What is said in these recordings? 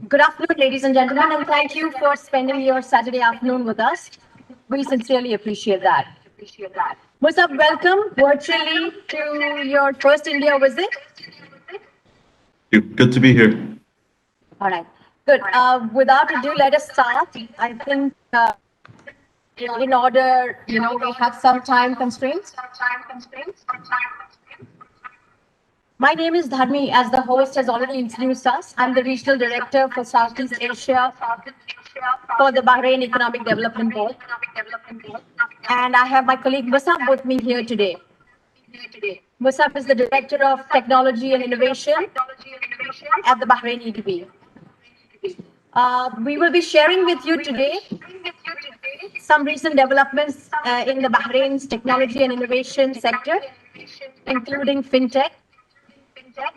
Good afternoon, ladies and gentlemen, and thank you for spending your Saturday afternoon with us. We sincerely appreciate that. What's up? Welcome virtually to your first India visit. Good to be here. All right, good. Without ado, let us start. I think in order, we have some time constraints. My name is Dharmi. As the host has already introduced us, I'm the Regional Director for Southeast Asia for the Bahrain Economic Development Board. And I have my colleague Musab with me here today. Musab is the Director of Technology and Innovation at the Bahrain EDB. We will be sharing with you today some recent developments in the Bahrain's technology and innovation sector, including fintech,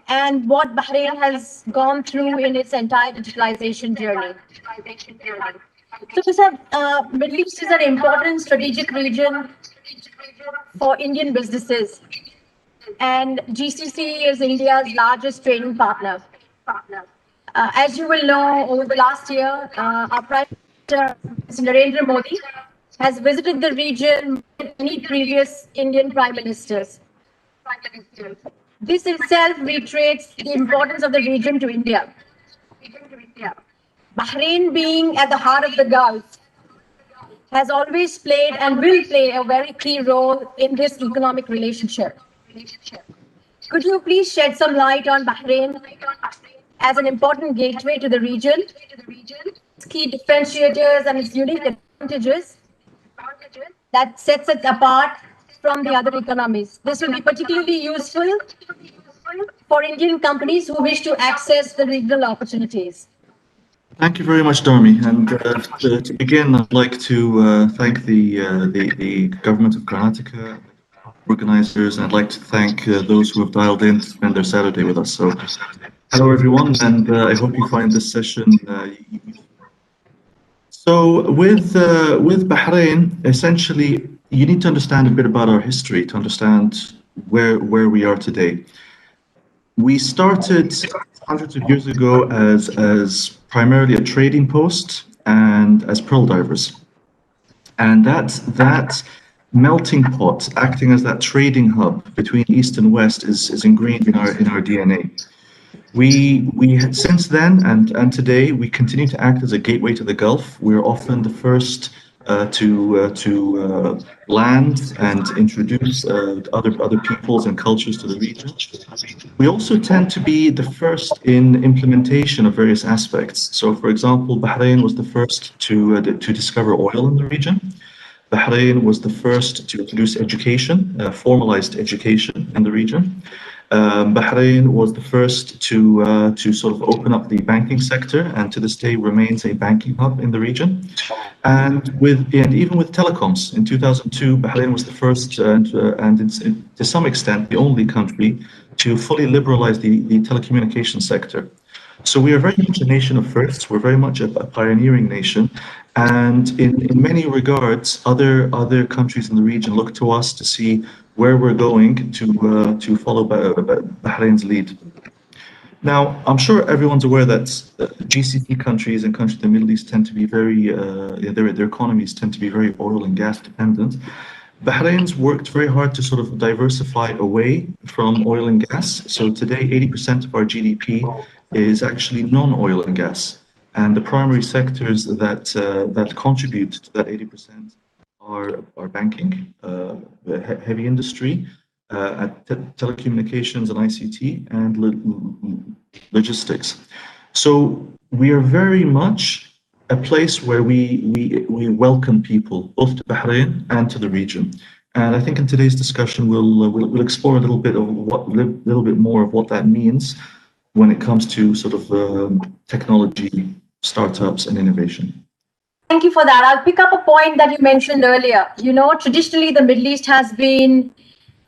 and what Bahrain has gone through in its entire digitalization journey. So, Musab, Middle East is an important strategic region for Indian businesses, and GCC is India's largest trading partner. As you will know, over the last year, our Prime Minister, Mr. Narendra Modi, has visited the region more than any previous Indian Prime Ministers. This itself reiterates the importance of the region to India. Bahrain, being at the heart of the Gulf, has always played and will play a very key role in this economic relationship. Could you please shed some light on Bahrain as an important gateway to the region, its key differentiators and its unique advantages that sets it apart from the other economies? This will be particularly useful for Indian companies who wish to access the regional opportunities. Thank you very much, Dharmi. And to begin, I'd like to thank the government of Karnataka, organizers, and I'd like to thank those who have dialed in to spend their Saturday with us. So, hello everyone, and I hope you find this session useful. So, with Bahrain, essentially, you need to understand a bit about our history to understand where we are today. We started hundreds of years ago as primarily a trading post and as pearl divers. And that melting pot, acting as that trading hub between East and West, is ingrained in our DNA. We since then and today we continue to act as a gateway to the Gulf. We're often the first to land and introduce other peoples and cultures to the region. We also tend to be the first in implementation of various aspects. So, for example, Bahrain was the first to discover oil in the region. Bahrain was the first to introduce education, formalized education in the region. Bahrain was the first to sort of open up the banking sector, and to this day remains a banking hub in the region. And even with telecoms, in 2002, Bahrain was the first and to some extent the only country to fully liberalize the telecommunications sector. So we are very much a nation of firsts. We're very much a pioneering nation, and in many regards, other countries in the region look to us to see where we're going to follow Bahrain's lead. Now, I'm sure everyone's aware that GCC countries and countries in the Middle East tend to be their economies tend to be very oil and gas dependent. Bahrain's worked very hard to sort of diversify away from oil and gas. So today, 80% of our GDP is actually non-oil and gas. And the primary sectors that contribute to that 80% are banking, heavy industry, telecommunications and ICT, and logistics. So we are very much a place where we welcome people both to Bahrain and to the region. And I think in today's discussion we'll explore a little bit more of what that means when it comes to sort of technology, startups, and innovation. Thank you for that. I'll pick up a point that you mentioned earlier. Traditionally the Middle East has been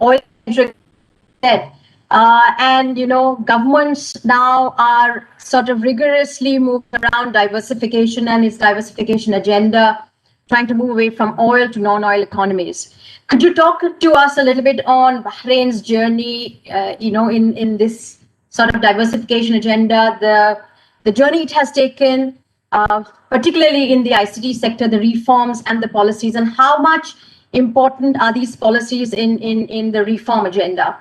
oil-centric, and governments now are sort of rigorously moving around diversification and its diversification agenda, trying to move away from oil to non-oil economies. Could you talk to us a little bit on Bahrain's journey, in this sort of diversification agenda, the journey it has taken, particularly in the ICT sector, the reforms and the policies, and how much important are these policies in the reform agenda?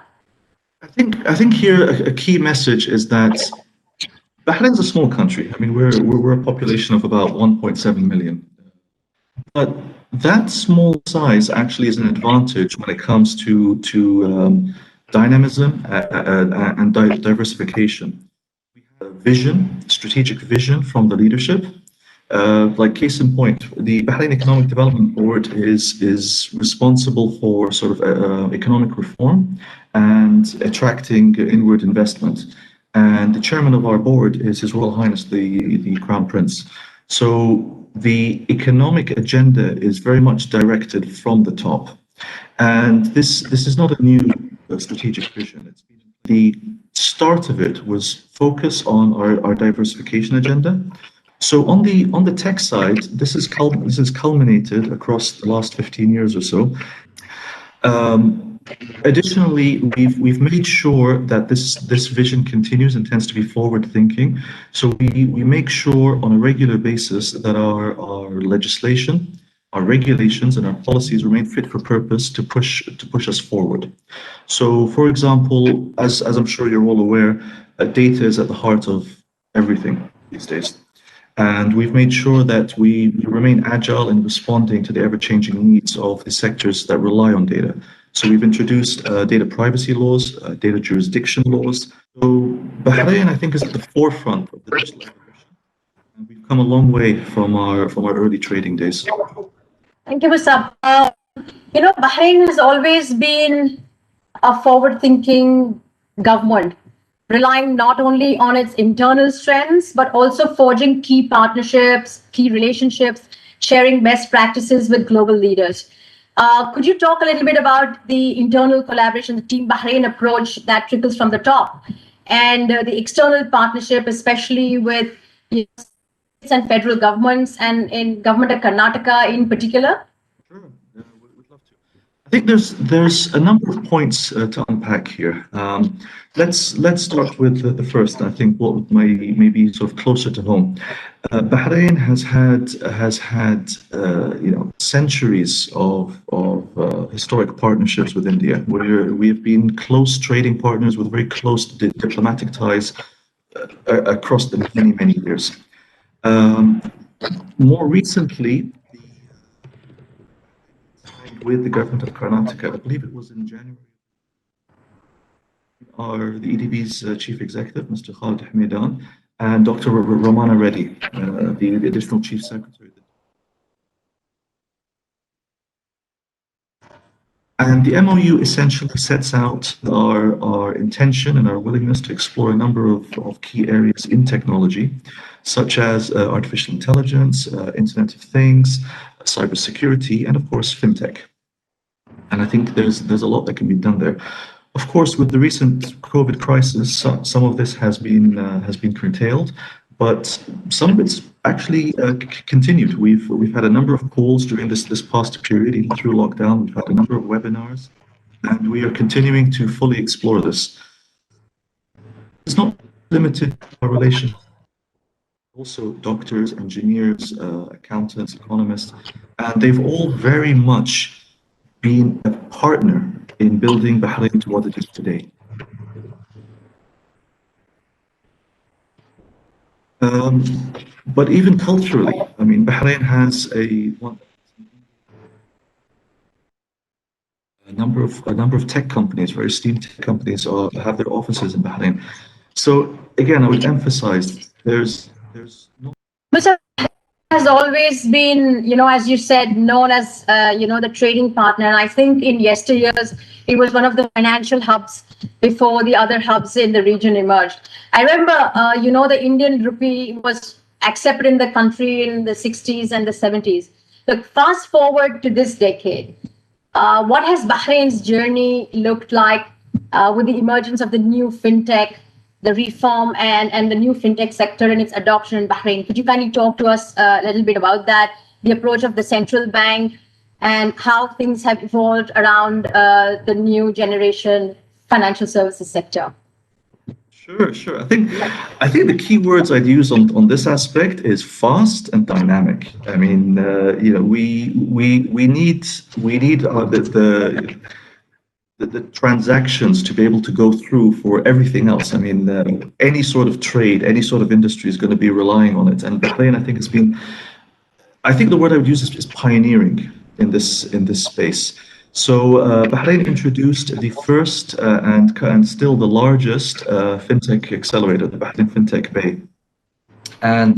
I think here a key message is that Bahrain's a small country. I mean, we're a population of about 1.7 million. But that small size actually is an advantage when it comes to dynamism and diversification. Vision, strategic vision from the leadership. Like case in point, the Bahrain Economic Development Board is responsible for sort of economic reform and attracting inward investment. And the chairman of our board is His Royal Highness the Crown Prince. So the economic agenda is very much directed from the top. And this is not a new strategic vision. The start of it was focus on our diversification agenda. So on the tech side, this is culminated across the last 15 years or so. Additionally, we've made sure that this vision continues and tends to be forward thinking. So we make sure on a regular basis that our legislation, our regulations, and our policies remain fit for purpose to push us forward. So, for example, as I'm sure you're all aware, data is at the heart of everything these days. And we've made sure that we remain agile in responding to the ever-changing needs of the sectors that rely on data. So we've introduced data privacy laws, data jurisdiction laws. So Bahrain, I think, is at the forefront of the digital evolution. And we've come a long way from our early trading days. Thank you, Musab. Bahrain has always been a forward-thinking government, relying not only on its internal strengths, but also forging key partnerships, key relationships, sharing best practices with global leaders. Could you talk a little bit about the internal collaboration, the Team Bahrain approach that trickles from the top, and the external partnership, especially with states and federal governments and in government of Karnataka in particular? Sure, we'd love to. I think there's a number of points to unpack here. Let's start with the first. I think what may be sort of closer to home. Bahrain has had centuries of historic partnerships with India, where we have been close trading partners with very close diplomatic ties across the many years. More recently, with the government of Karnataka, I believe it was in January, the EDB's chief executive, Mr. Khalid Hamidan, and Dr. Ramana Reddy, the additional chief secretary. And the MOU essentially sets out our intention and our willingness to explore a number of key areas in technology, such as artificial intelligence, Internet of Things, cybersecurity, and of course, fintech. And I think there's a lot that can be done there. Of course, with the recent COVID crisis, some of this has been curtailed, but some of it's actually continued. We've had a number of calls during this past period, even through lockdown. We've had a number of webinars, and we are continuing to fully explore this. It's not limited to our relation. Also, doctors, engineers, accountants, economists, and they've all very much been a partner in building Bahrain to what it is today. But even culturally, I mean, Bahrain has a number of tech companies, very esteemed tech companies, have their offices in Bahrain. So again, I would emphasize there's no. Mr. has always been, as you said, known as, the trading partner. And I think in yesteryears, it was one of the financial hubs before the other hubs in the region emerged. I remember, the Indian rupee was accepted in the country in the 60s and the 70s. Look, fast forward to this decade. What has Bahrain's journey looked like with the emergence of the new fintech, the reform and the new fintech sector and its adoption in Bahrain? Could you kindly talk to us a little bit about that, the approach of the central bank, and how things have evolved around the new generation financial services sector? Sure, sure. I think the key words I'd use on this aspect is fast and dynamic. I mean, we need the transactions to be able to go through for everything else. I mean, any sort of trade, any sort of industry is going to be relying on it. And Bahrain, I think, has been, I think the word I would use is pioneering in this space. So Bahrain introduced the first and still the largest fintech accelerator, the Bahrain Fintech Bay. And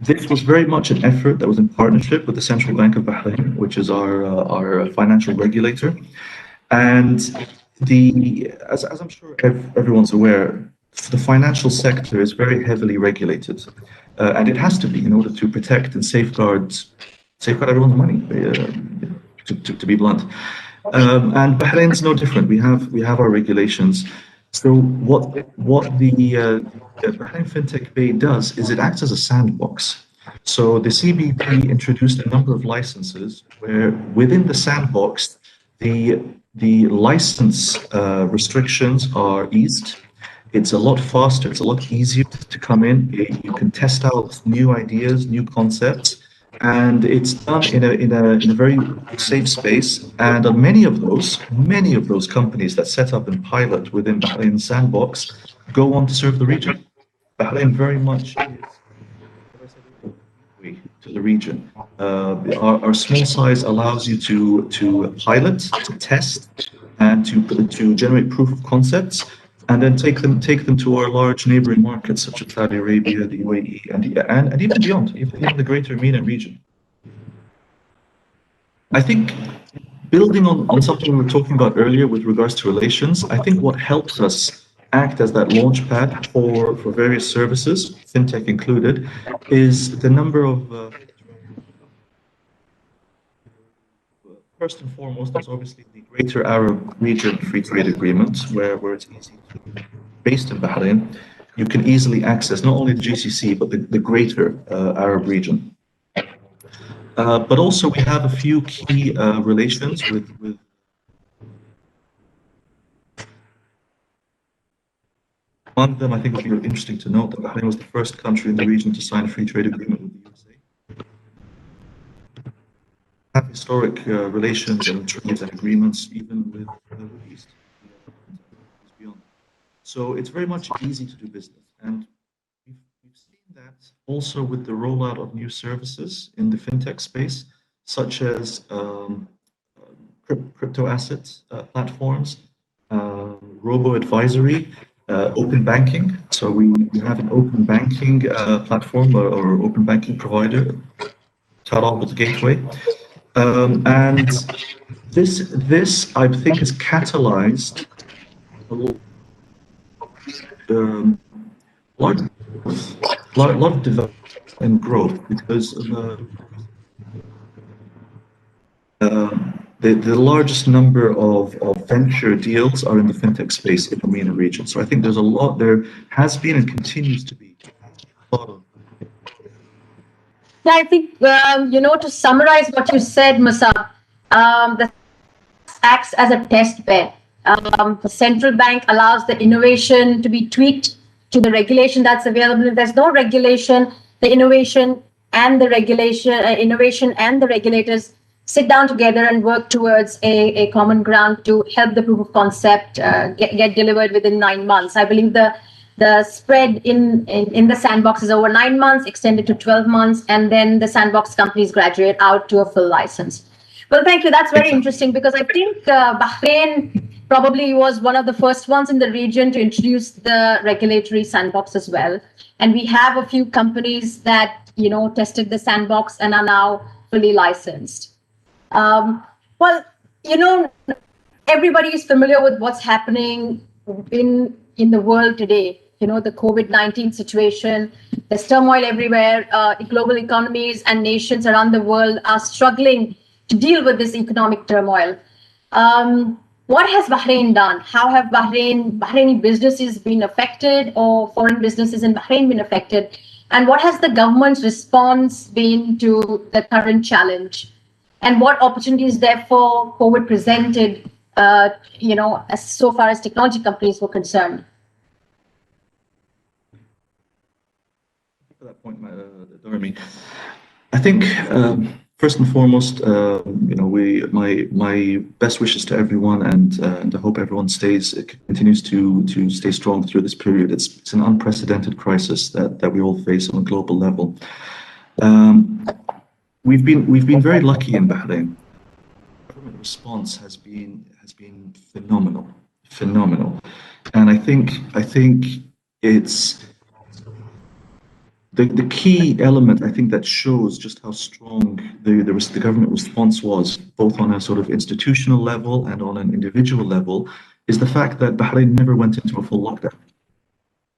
this was very much an effort that was in partnership with the Central Bank of Bahrain, which is our financial regulator. And as I'm sure everyone's aware, the financial sector is very heavily regulated, and it has to be in order to protect and safeguard everyone's money, to be blunt. And Bahrain's no different. We have our regulations. So what the Bahrain FinTech Bay does is it acts as a sandbox. So the CBP introduced a number of licenses where within the sandbox, the the license restrictions are eased. It's a lot faster. It's a lot easier to come in. You can test out new ideas, new concepts, and it's done in a very safe space. And on many of those companies that set up and pilot within Bahrain Sandbox go on to serve the region. Bahrain very much is, as I said earlier, gateway to the region. Our small size allows you to pilot, to test, and to generate proof of concepts, and then take them to our large neighboring markets such as Saudi Arabia, the UAE, and even beyond, even the greater MENA region. I think building on something we were talking about earlier with regards to relations, I think what helps us act as that launch pad for various services, fintech included, is the number of first and foremost, there's obviously the Greater Arab Region Free Trade Agreement, where it's easy to, based in Bahrain, you can easily access not only the GCC but the Greater Arab region. But also we have a few key relations with among them. I think it would be interesting to note that Bahrain was the first country in the region to sign a free trade agreement with the USA. Have historic relations and trades and agreements even with the Middle East and beyond. So it's very much easy to do business, and we've seen that also with the rollout of new services in the fintech space, such as crypto asset platforms, robo advisory, open banking. So we have an open banking platform or open banking provider, Tarabut Gateway, and this I think has catalyzed a um, lot, lot of development and growth because the largest number of venture deals are in the fintech space in the MENA region. So I think there's a lot there has been and continues to be a lot of. Yeah, I think, to summarize what you said, Musab, the acts as a test bed. The central bank allows the innovation to be tweaked to the regulation that's available. If there's no regulation, the innovation and the regulators sit down together and work towards a common ground to help the proof of concept get delivered within 9 months. I believe the spread in the sandbox is over 9 months, extended to 12 months, and then the sandbox companies graduate out to a full license. Well, thank you. That's very interesting because I think Bahrain probably was one of the first ones in the region to introduce the regulatory sandbox as well. And we have a few companies that, tested the sandbox and are now fully licensed. Well, everybody is familiar with what's happening in the world today. The COVID-19 situation. There's turmoil everywhere. Global economies and nations around the world are struggling to deal with this economic turmoil. What has Bahrain done? How have Bahraini businesses been affected, or foreign businesses in Bahrain been affected? And what has the government's response been to the current challenge? And what opportunities, therefore, COVID presented, as so far as technology companies were concerned? for that point, Dormi. I think first and foremost, my best wishes to everyone, and I hope everyone continues to stay strong through this period. It's an unprecedented crisis that we all face on a global level. Um, we've been very lucky in Bahrain. Government response has been phenomenal, phenomenal, and I think it's the key element, I think, that shows just how strong the government response was, both on a sort of institutional level and on an individual level, is the fact that Bahrain never went into a full lockdown.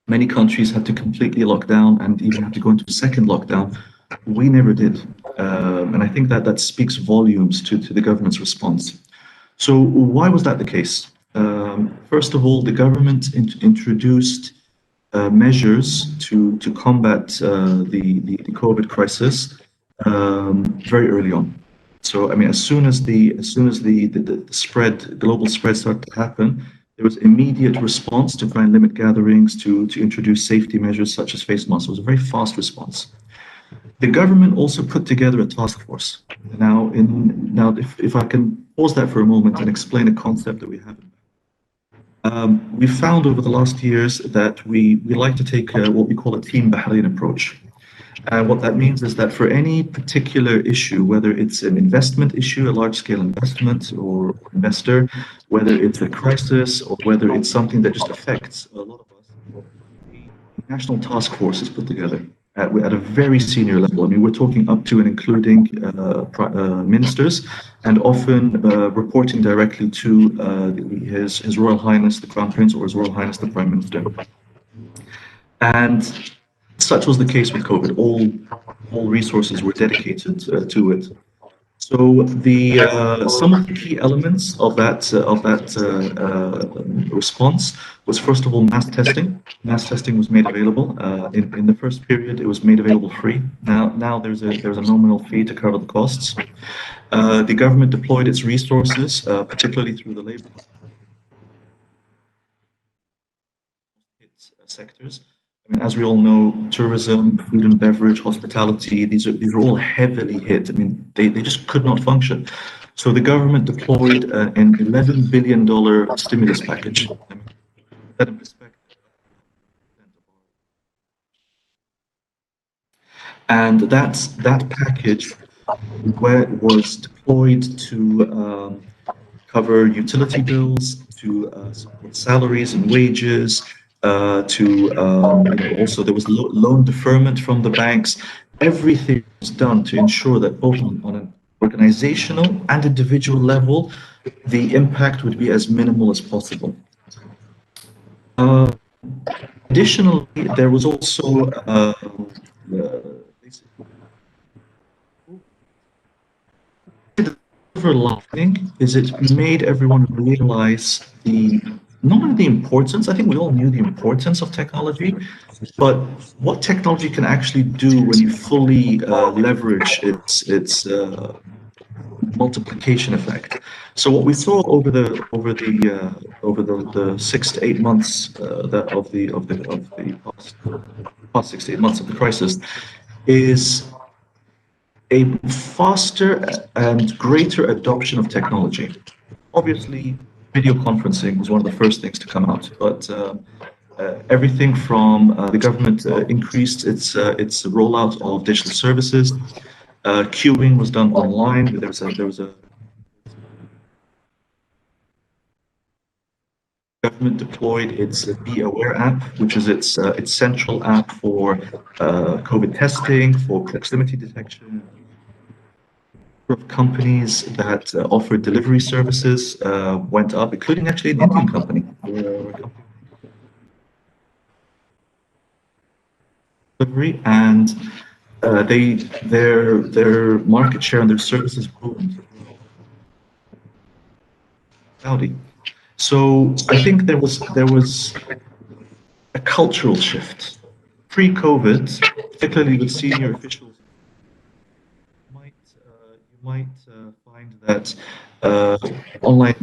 Many countries had to completely lock down and even had to go into a second lockdown. We never did. And I think that speaks volumes to the government's response. So why was that the case? First of all, the government introduced measures to combat the COVID crisis very early on. So, I mean, as soon as the global spread started to happen, there was immediate response to try and limit gatherings, to introduce safety measures such as face masks. It was a very fast response. The government also put together a task force. If I can pause that for a moment and explain a concept that we have. We found over the last years that we like to take what we call a Team Bahrain approach. What that means is that for any particular issue, whether it's an investment issue, a large-scale investment or investor, whether it's a crisis or whether it's something that just affects a lot of us, a national task force is put together at a very senior level. I mean, we're talking up to and including ministers, and often reporting directly to His Royal Highness the Crown Prince or His Royal Highness the Prime Minister. And such was the case with COVID. All resources were dedicated to it. So the some of the key elements of that response was, first of all, mass testing. Mass testing was made available. In the first period, it was made available free. Now there's a nominal fee to cover the costs. The government deployed its resources, particularly through the labor sectors. I mean, as we all know, tourism, food and beverage, hospitality, these are all heavily hit. I mean, they just could not function. So the government deployed an $11 billion stimulus package. I mean, that in perspective, and that package where it was deployed to cover utility bills, to support salaries and wages, also there was loan deferment from the banks. Everything was done to ensure that both on an organizational and individual level, the impact would be as minimal as possible. Uh, Additionally, there was also basically silver lining is it made everyone realize not only the importance, I think we all knew the importance of technology, but what technology can actually do when you fully leverage its multiplication effect. So what we saw over the 6 to 8 months of the past 6 to 8 months of the crisis is a faster and greater adoption of technology. Obviously, video conferencing was one of the first things to come out, but everything from the government increased its rollout of digital services. Queuing was done online. There was a government deployed its Be Aware app, which is its central app for COVID testing, for proximity detection. Of companies that offer delivery services went up, including actually an Indian company. Delivery, and their market share and their services grew into Saudi. So I think there was a cultural shift pre-COVID, particularly with senior officials. You might find that online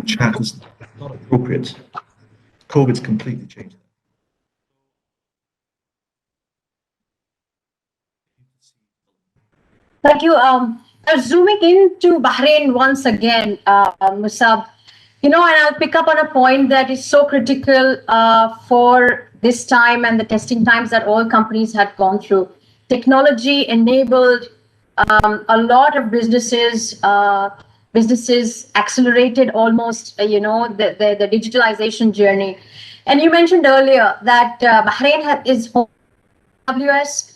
chat is not appropriate. COVID's completely changed that. Thank you. Now zooming into Bahrain once again, Musab, and I'll pick up on a point that is so critical for this time and the testing times that all companies had gone through. Technology enabled a lot of businesses accelerated almost, the digitalization journey. And you mentioned earlier that is home AWS.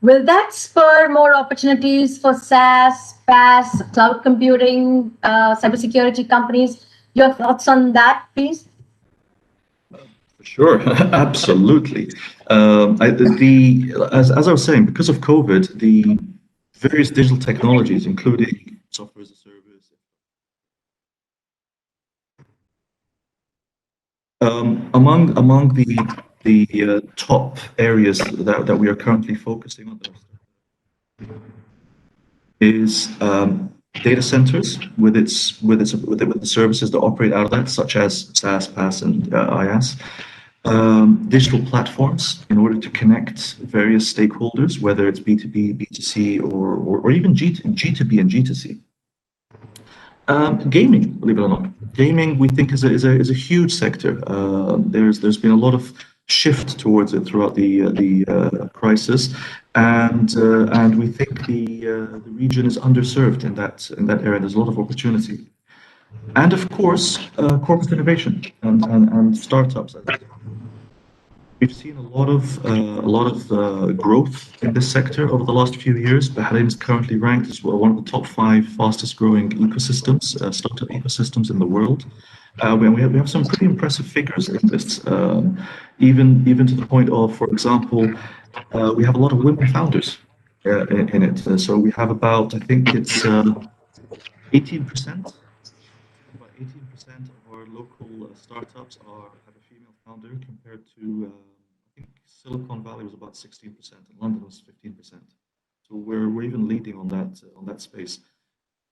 Will that spur more opportunities for SaaS, PaaS, cloud computing, cybersecurity companies? Your thoughts on that, please? Sure, absolutely. As I was saying, because of COVID, the various digital technologies, including software as a service, among the top areas that we are currently focusing on is data centers with the services that operate out of that, such as SaaS, PaaS, and IaaS. Digital platforms in order to connect various stakeholders, whether it's B2B, B2C, or even G2B and G2C. Gaming, believe it or not, gaming we think is a huge sector. There's been a lot of shift towards it throughout the crisis, and we think the region is underserved in that area. There's a lot of opportunity, and of course, corporate innovation and startups. We've seen a lot of growth in this sector over the last few years. Bahrain is currently ranked as one of the top 5 fastest growing ecosystems, startup ecosystems in the world. We have some pretty impressive figures in this, even to the point of, for example, we have a lot of women founders in it. So we have about, I think it's 18%. About 18% of our local startups have a female founder compared to, I think Silicon Valley was about 16% and London was 15%. So we're even leading on that space.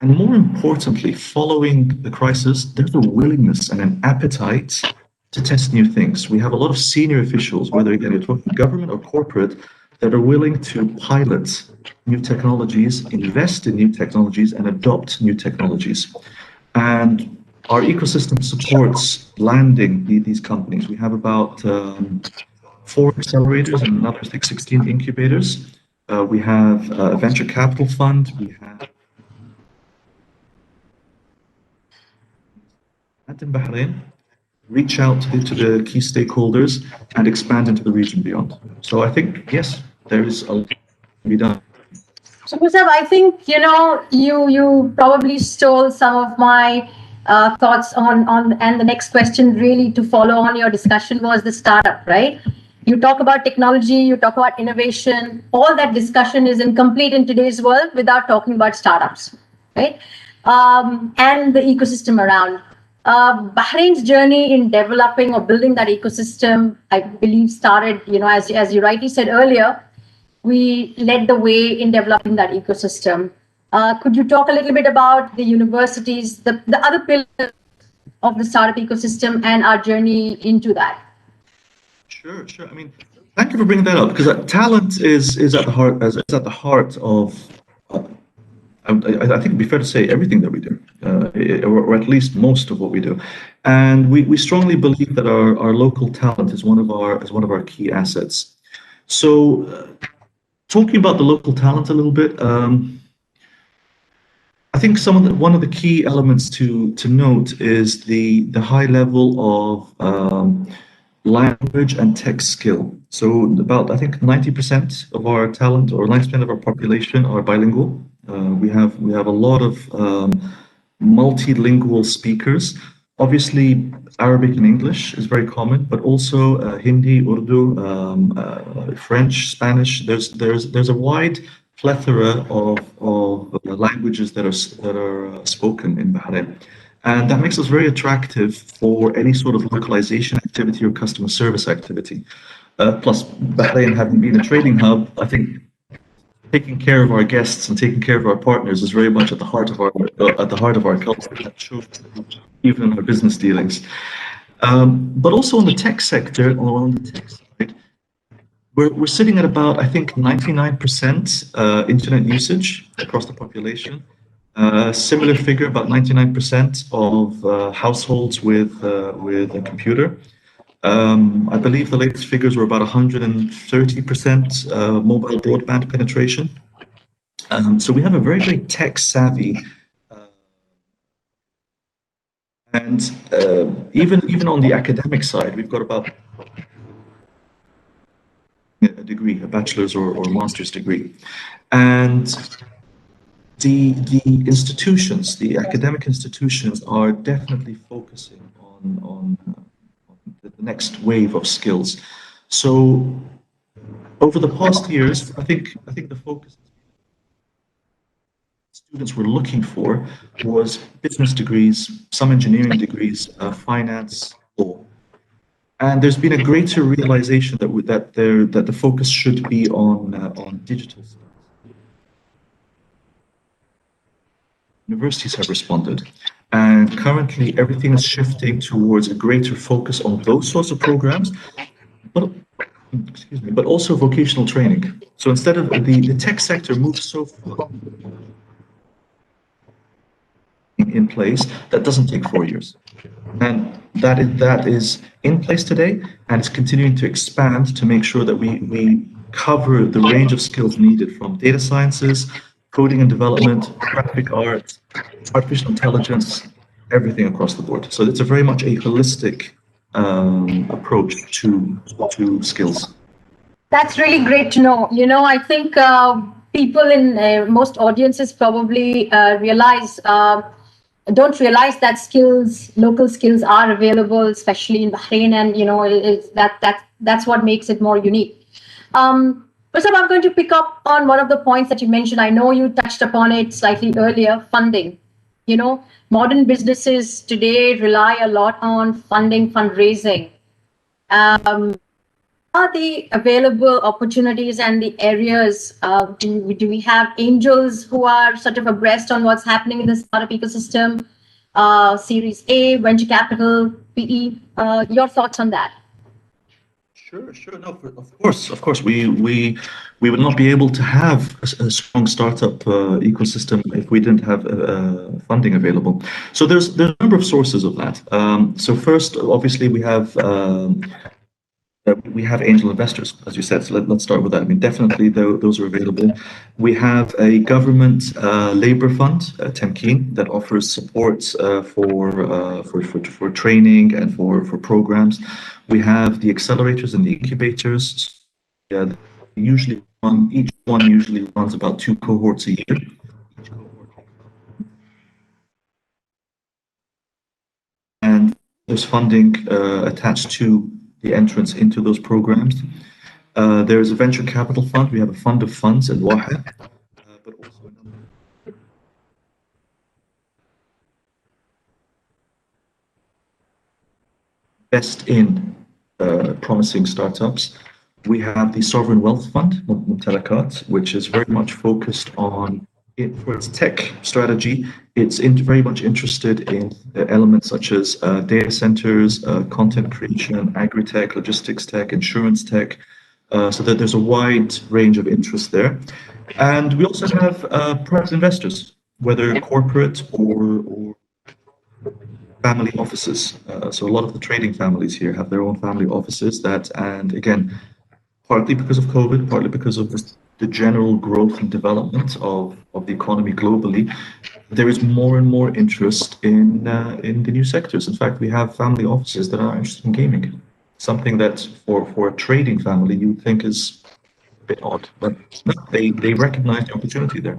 And more importantly, following the crisis, there's a willingness and an appetite to test new things. We have a lot of senior officials, whether again you're talking government or corporate, that are willing to pilot new technologies, invest in new technologies, and adopt new technologies. And our ecosystem supports landing these companies. We have about 4 accelerators and another 16 incubators. We have a venture capital fund. We have in Bahrain, reach out to the key stakeholders and expand into the region beyond. So I think, yes, there is a lot to be done. So, Musab, I think you probably stole some of my thoughts on, and the next question really to follow on your discussion was the startup, right? You talk about technology, you talk about innovation. All that discussion is incomplete in today's world without talking about startups, right? And the ecosystem around. Bahrain's journey in developing or building that ecosystem, I believe, started, as you rightly said earlier, we led the way in developing that ecosystem. Could you talk a little bit about the universities, the other pillars of the startup ecosystem and our journey into that? Sure, sure. I mean, thank you for bringing that up because talent is at the heart of. I think it'd be fair to say everything that we do, or at least most of what we do, and we strongly believe that our local talent is one of our key assets. So, talking about the local talent a little bit, I think one of the key elements to note is the high level of language and tech skill. So about I think 90% of our talent or 90% of our population are bilingual. We have a lot of multilingual speakers. Obviously, Arabic and English is very common, but also Hindi, Urdu, French, Spanish. There's a wide plethora of languages that are spoken in Bahrain. And that makes us very attractive for any sort of localization activity or customer service activity. Plus, Bahrain having been a trading hub, I think taking care of our guests and taking care of our partners is very much at the heart of our culture. That shows even in our business dealings. But also on the tech sector, on the tech side, We're sitting at about, I think, 99% internet usage across the population. Similar figure, about 99% of households with a computer. I believe the latest figures were about 130% mobile broadband penetration. So we have a very, very tech savvy, and even on the academic side, we've got about a degree, a bachelor's or master's degree, and the institutions, the academic institutions, are definitely focusing on the next wave of skills. So over the past years, I think the focus students were looking for was business degrees, some engineering degrees, finance, law. And there's been a greater realization that the focus should be on digital skills. Universities have responded, and currently everything is shifting towards a greater focus on those sorts of programs, but excuse me, but also vocational training. So instead of the tech sector moves so far in place that doesn't take 4 years. And that is in place today, and it's continuing to expand to make sure that we cover the range of skills needed from data sciences, coding and development, graphic art, artificial intelligence, everything across the board. So it's a very much a holistic approach to skills. That's really great to know. I think people in most audiences probably don't realize that local skills are available, especially in Bahrain, and that's what makes it more unique. First up, I'm going to pick up on one of the points that you mentioned. I know you touched upon it slightly earlier, funding. Modern businesses today rely a lot on funding, fundraising. Are the available opportunities and the areas? Do we have angels who are sort of abreast on what's happening in the startup ecosystem? Series A, venture capital, PE. Your thoughts on that? Sure, sure. No, of course. We would not be able to have a strong startup ecosystem if we didn't have funding available. So there's a number of sources of that. So first, obviously, we have angel investors, as you said. So let's start with that. I mean, definitely those are available. We have a government labor fund, Temkeen, that offers support for training and for programs. We have the accelerators and the incubators. Yeah, each one usually runs about 2 cohorts a year. And there's funding attached to the entrance into those programs. There's a venture capital fund. We have a fund of funds in Waha, but also invest in promising startups. We have the Sovereign Wealth Fund, Mumtalakat, which is very much focused on it for its tech strategy. It's very much interested in elements such as data centers, content creation, agri-tech, logistics tech, insurance tech, so that there's a wide range of interest there. And we also have private investors, whether corporate or family offices. So a lot of the trading families here have their own family offices and again, partly because of COVID, partly because of the general growth and development of the economy globally, there is more and more interest in the new sectors. In fact, we have family offices that are interested in gaming, something that for a trading family you would think is a bit odd, but no, they recognize the opportunity there.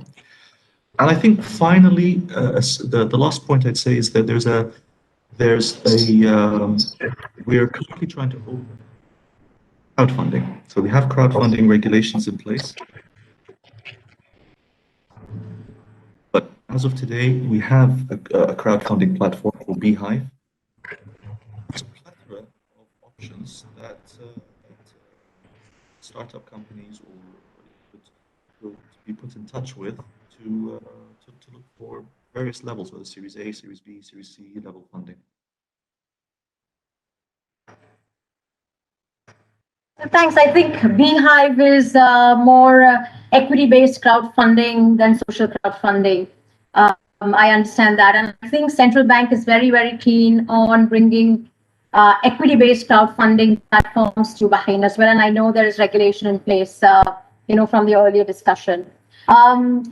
And I think finally, the last point I'd say is that we're currently trying to open crowdfunding. So we have crowdfunding regulations in place, but as of today, we have a crowdfunding platform called Beehive. It's a plethora of options that startup companies will be put in touch with to look for various levels, whether Series A, Series B, Series C level funding. Thanks. I think Beehive is more equity-based crowdfunding than social crowdfunding. I understand that, and I think central bank is very, very keen on bringing equity-based crowdfunding platforms to Bahrain as well. And I know there is regulation in place, from the earlier discussion. I'll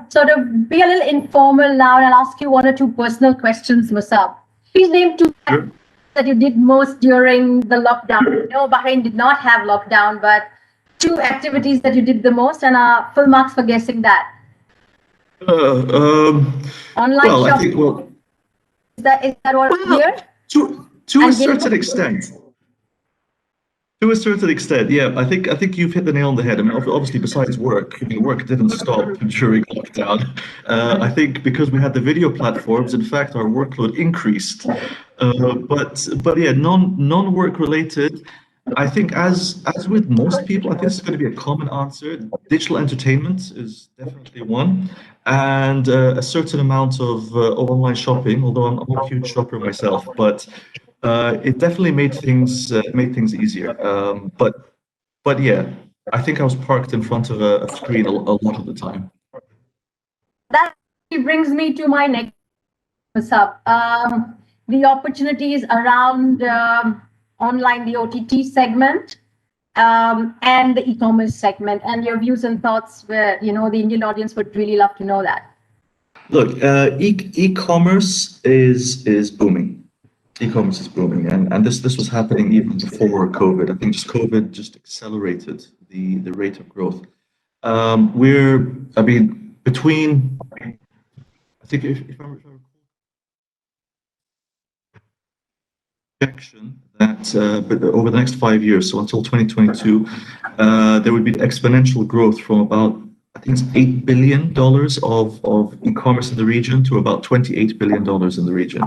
sort of be a little informal now, and I'll ask you one or two personal questions, Musab. Please name two Sure. that you did most during the lockdown. No, Bahrain did not have lockdown, but two activities that you did the most, and full marks for guessing that. Uh, um, Online well, I shopping. think, well, Is that what well, here? to a And certain gaming? extent. To a certain extent, yeah. I think you've hit the nail on the head. I mean, obviously, besides work, I mean, work didn't stop during lockdown. I think because we had the video platforms, in fact, our workload increased. But yeah, non-work related. I think as with most people, I think this is going to be a common answer. Digital entertainment is definitely one, and a certain amount of online shopping. Although I'm not a huge shopper myself, but it definitely made things easier. But yeah, I think I was parked in front of a screen a lot of the time. That brings me to my next up. The opportunities around online, the OTT segment, and the e-commerce segment, and your views and thoughts. Where the Indian audience would really love to know that. Look, e-commerce is booming. E-commerce is booming, and this was happening even before COVID. I think just COVID just accelerated the rate of growth. I mean, between I think if I recall projection that but over the next 5 years, so until 2022, there would be exponential growth from about, I think it's $8 billion of e-commerce in the region to about $28 billion in the region.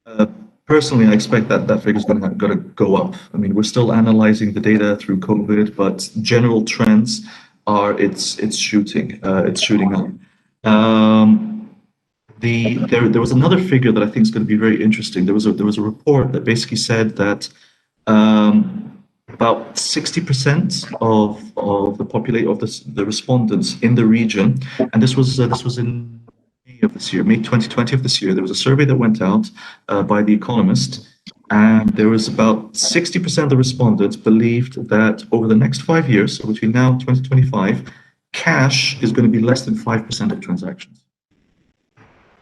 Uh, Personally, I expect that figure is going to go up. I mean, we're still analyzing the data through COVID, but general trends are it's shooting up. There was another figure that I think is going to be very interesting. There was a report that basically said that about 60% of the population the respondents in the region, and this was in May of this year, May 2020 of this year. There was a survey that went out by The Economist, and there was about 60% of the respondents believed that over the next 5 years, so between now and 2025, cash is going to be less than 5% of transactions.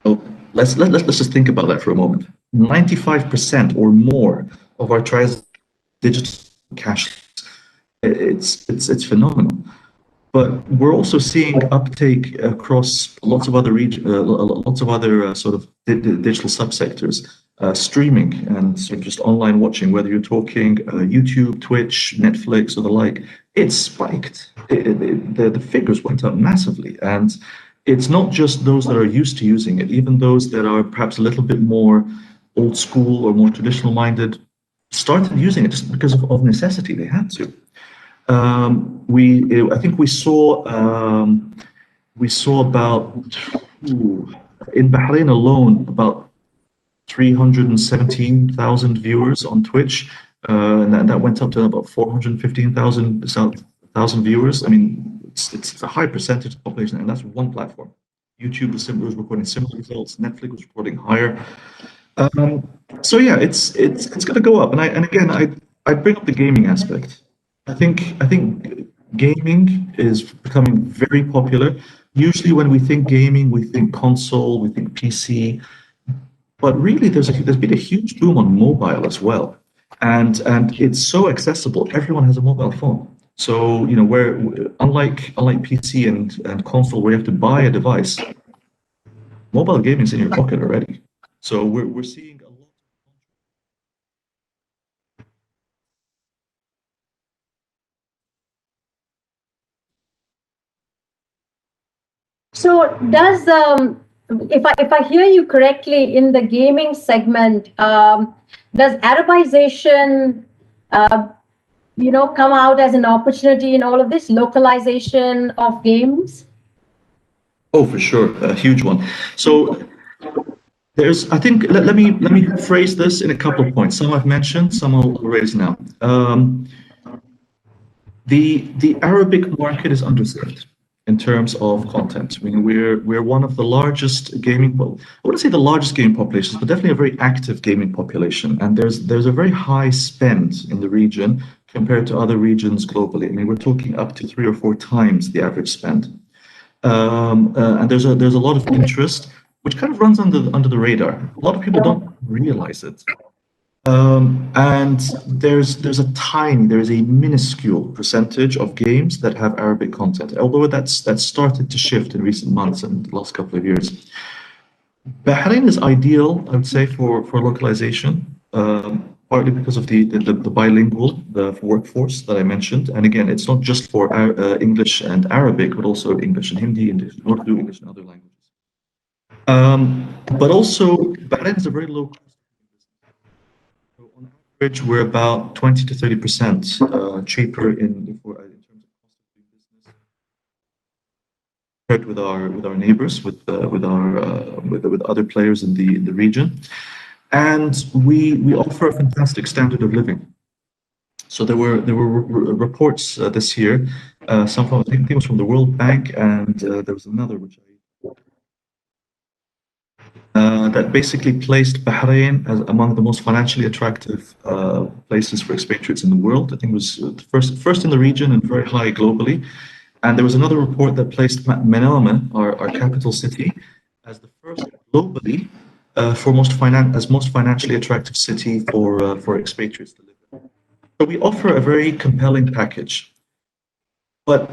So let's just think about that for a moment. 95% or more of our digital cash. It's phenomenal. But we're also seeing uptake across lots of other sort of digital subsectors, streaming and sort of just online watching, whether you're talking YouTube, Twitch, Netflix, or the like. It's spiked. The figures went up massively, and it's not just those that are used to using it. Even those that are perhaps a little bit more old school or more traditional minded started using it just because of necessity. They had to. I think we saw about in Bahrain alone about 317,000 viewers on Twitch, and that went up to about 415,000 viewers. I mean, it's a high percentage of the population, and that's one platform. YouTube was reporting similar results. Netflix was reporting higher. Um, so yeah, it's going to go up, and again, I bring up the gaming aspect. I think gaming is becoming very popular. Usually, when we think gaming, we think console, we think PC, but really, there's been a huge boom on mobile as well, and it's so accessible. Everyone has a mobile phone. So where unlike PC and console, where you have to buy a device, mobile gaming is in your pocket already. So we're seeing a lot. So if I hear you correctly, in the gaming segment, does Arabization, come out as an opportunity in all of this localization of games? Oh, for sure, a huge one. So I think let me phrase this in a couple of points. Some I've mentioned, some I'll raise now. The Arabic market is underserved in terms of content. I mean, we're one of the largest gaming, well, I wouldn't say the largest gaming populations, but definitely a very active gaming population. And there's a very high spend in the region compared to other regions globally. I mean, we're talking up to 3 or 4 times the average spend. And there's a lot of interest, which kind of runs under the radar. A lot of people don't realize it. And there's a minuscule percentage of games that have Arabic content, although that's started to shift in recent months and the last couple of years. Bahrain is ideal, I would say, for localization, partly because of the bilingual the workforce that I mentioned. And again, it's not just for English and Arabic, but also English and Hindi, English and Urdu, English and other languages. But also, Bahrain has a very low cost. So on average, we're about 20 to 30% cheaper in terms of cost of doing business compared with our neighbors, with other players in the region. And we offer a fantastic standard of living. So there were reports this year, some from I think it was from the World Bank, and there was another which that basically placed Bahrain as among the most financially attractive places for expatriates in the world. I think it was first in the region and very high globally. And there was another report that placed Manama, our capital city, as the first globally for most financially attractive city for expatriates to live in. So we offer a very compelling package. But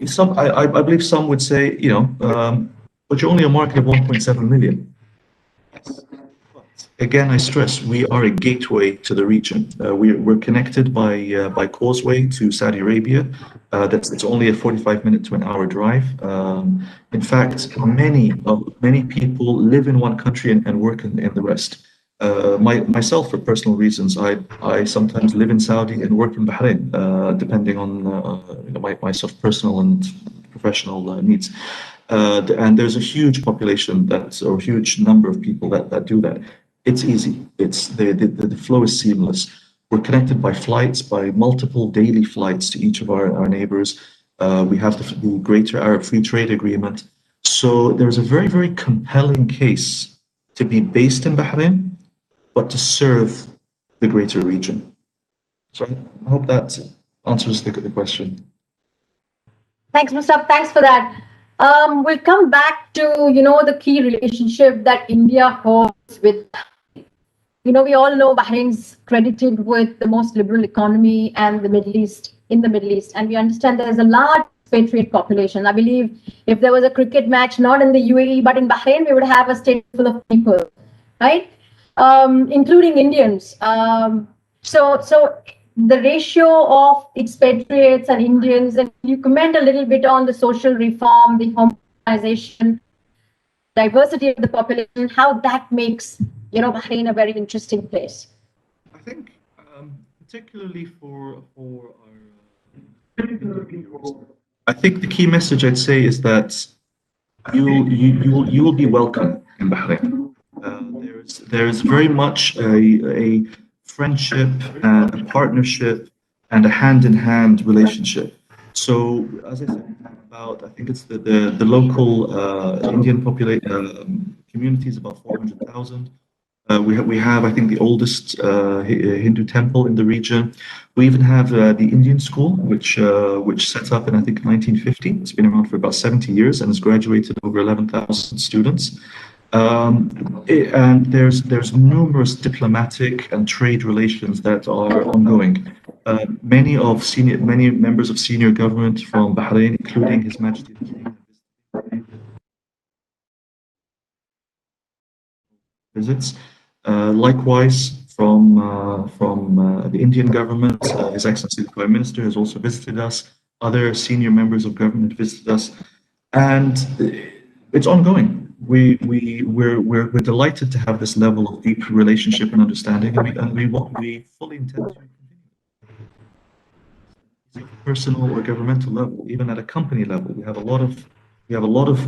I believe some would say, but you're only a market of 1.7 million. Again, I stress we are a gateway to the region. We're connected by causeway to Saudi Arabia. It's only a 45-minute to an hour drive. In fact, many people live in one country and work in the rest. Myself, for personal reasons, I sometimes live in Saudi and work in Bahrain, depending on myself personal and professional needs. And there's a huge population or huge number of people that do that. It's easy. It's the flow is seamless. We're connected by flights, by multiple daily flights to each of our neighbors. We have the Greater Arab Free Trade Agreement. So there's a very, very compelling case to be based in Bahrain, but to serve the greater region. So I hope that answers the question. Thanks, Mustaf. Thanks for that. We'll come back to the key relationship that India holds with. We all know Bahrain's credited with the most liberal economy and the Middle East and we understand there is a large expatriate population. I believe if there was a cricket match not in the UAE but in Bahrain, we would have a state full of people, right? Including Indians. So the ratio of expatriates and Indians, and you comment a little bit on the social reform, the homogenization, diversity of the population, how that makes Bahrain a very interesting place. I think particularly for our I think the key message I'd say is that you will be welcome in Bahrain. There's very much a friendship and a partnership and a hand-in-hand relationship. So as I said about, I think it's the local Indian population community is about 400,000. We have, I think, the oldest Hindu temple in the region. We even have the Indian school, which set up in, I think, 1950. It's been around for about 70 years and has graduated over 11,000 students. And there's numerous diplomatic and trade relations that are ongoing. Many members of senior government from Bahrain, including His Majesty the King, visits. Likewise, from the Indian government, His Excellency the Prime Minister has also visited us. Other senior members of government visited us, and it's ongoing. We're delighted to have this level of deep relationship and understanding, and we fully intend to continue. Personal or governmental level, even at a company level, we have a lot of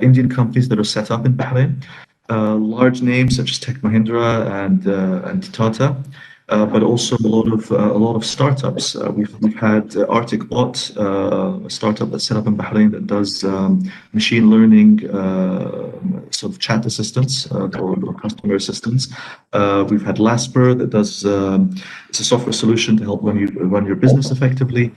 Indian companies that are set up in Bahrain. Large names such as Tech Mahindra and Tata. but also a lot of startups. We've had Arctic Bot, a startup that's set up in Bahrain that does machine learning sort of chat assistance or customer assistance. We've had Lasper that does it's a software solution to help run your business effectively.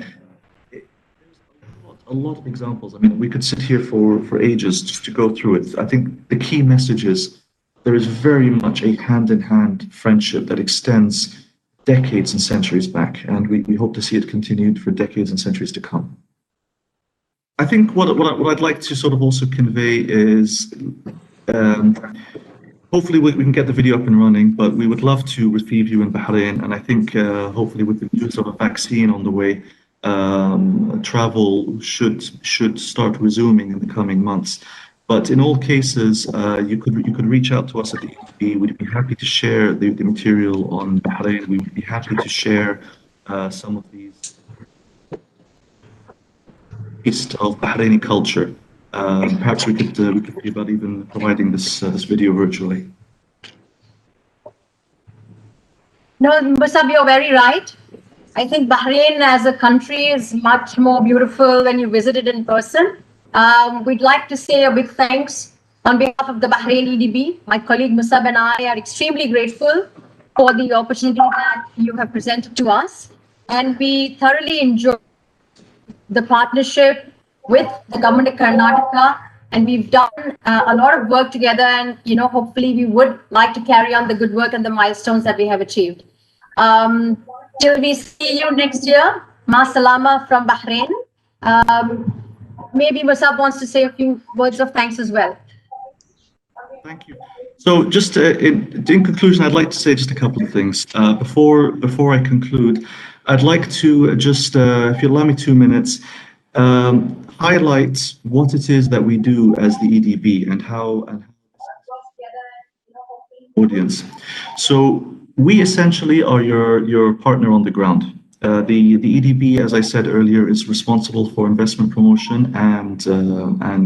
A lot of examples. I mean, we could sit here for ages just to go through it. I think the key message is there is very much a hand-in-hand friendship that extends decades and centuries back, and we hope to see it continued for decades and centuries to come. I think what I'd like to sort of also convey is um, hopefully we can get the video up and running, but we would love to receive you in Bahrain, and I think hopefully with the news of a vaccine on the way, travel should start resuming in the coming months. But in all cases, you could reach out to us at the EDB. We'd be happy to share the material on Bahrain. We would be happy to share some of these pieces of Bahraini culture. Perhaps we could see about even providing this video virtually. No, Musab, you're very right. I think Bahrain as a country is much more beautiful when you visit it in person. We'd like to say a big thanks on behalf of the Bahrain EDB. My colleague Musab and I are extremely grateful for the opportunity that you have presented to us. And we thoroughly enjoy the partnership with the government of Karnataka. And we've done a lot of work together. And, hopefully we would like to carry on the good work and the milestones that we have achieved. Till we see you next year, Ma Salama from Bahrain. Maybe Musab wants to say a few words of thanks as well. Thank you. So just in conclusion, I'd like to say just a couple of things. Before I conclude, I'd like to just, if you allow me 2 minutes, highlight what it is that we do as the EDB and how audience. So we essentially are your partner on the ground. The EDB, as I said earlier, is responsible for investment promotion and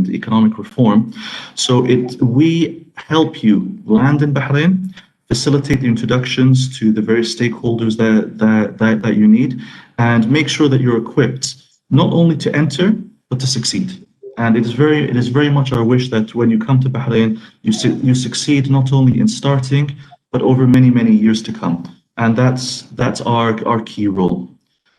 economic reform. So we help you land in Bahrain, facilitate the introductions to the various stakeholders that you need, and make sure that you're equipped not only to enter but to succeed. And it is very much our wish that when you come to Bahrain, you succeed not only in starting but over many years to come. And that's our key role.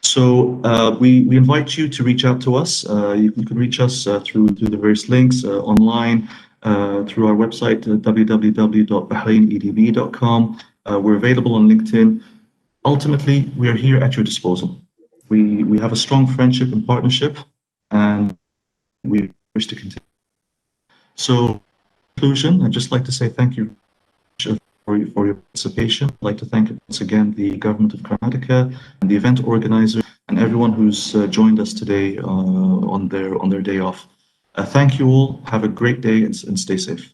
So we invite you to reach out to us. You can reach us through the various links online, through our website, www.bahrainedb.com. We're available on LinkedIn. Ultimately, we are here at your disposal. We have a strong friendship and partnership, and we wish to continue. So, in conclusion, I'd just like to say thank you for your participation. I'd like to thank once again the government of Karnataka and the event organizer and everyone who's joined us today on their day off. Thank you all. Have a great day and stay safe.